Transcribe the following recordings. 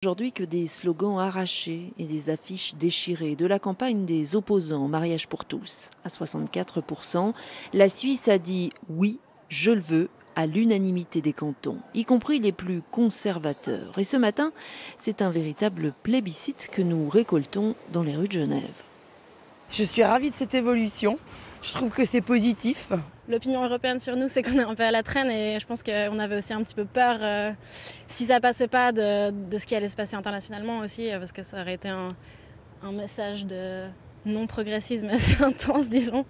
Aujourd'hui que des slogans arrachés et des affiches déchirées de la campagne des opposants au mariage pour tous. À 64%, la Suisse a dit « oui, je le veux » à l'unanimité des cantons, y compris les plus conservateurs. Et ce matin, c'est un véritable plébiscite que nous récoltons dans les rues de Genève. Je suis ravie de cette évolution. Je trouve que c'est positif. L'opinion européenne sur nous, c'est qu'on est un peu à la traîne et je pense qu'on avait aussi un petit peu peur si ça passait pas de ce qui allait se passer internationalement aussi, parce que ça aurait été un message de non-progressisme assez intense, disons.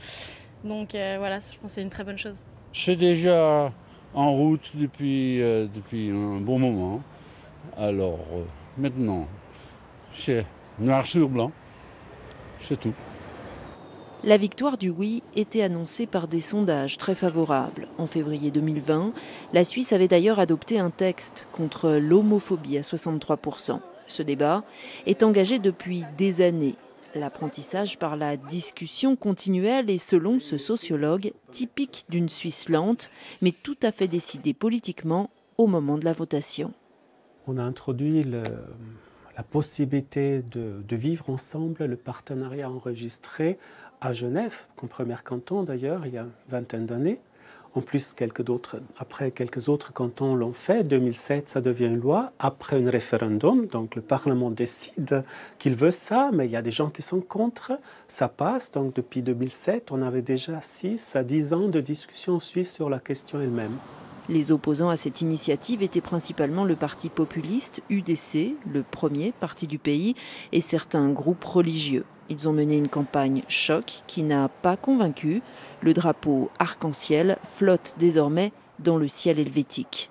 Donc voilà, je pense que c'est une très bonne chose. C'est déjà en route depuis un bon moment. Alors maintenant, c'est noir sur blanc, c'est tout. La victoire du oui était annoncée par des sondages très favorables. En février 2020, la Suisse avait d'ailleurs adopté un texte contre l'homophobie à 63%. Ce débat est engagé depuis des années. L'apprentissage par la discussion continuelle est, selon ce sociologue, typique d'une Suisse lente, mais tout à fait décidée politiquement au moment de la votation. On a introduit la possibilité de vivre ensemble, le partenariat enregistré à Genève, comme premier canton d'ailleurs, il y a une vingtaine d'années. En plus, quelques autres cantons l'ont fait. 2007, ça devient une loi. Après un référendum, donc le Parlement décide qu'il veut ça, mais il y a des gens qui sont contre. Ça passe. Donc depuis 2007, on avait déjà 6 à 10 ans de discussion en Suisse sur la question elle-même. Les opposants à cette initiative étaient principalement le parti populiste UDC, le premier parti du pays, et certains groupes religieux. Ils ont mené une campagne choc qui n'a pas convaincu. Le drapeau arc-en-ciel flotte désormais dans le ciel helvétique.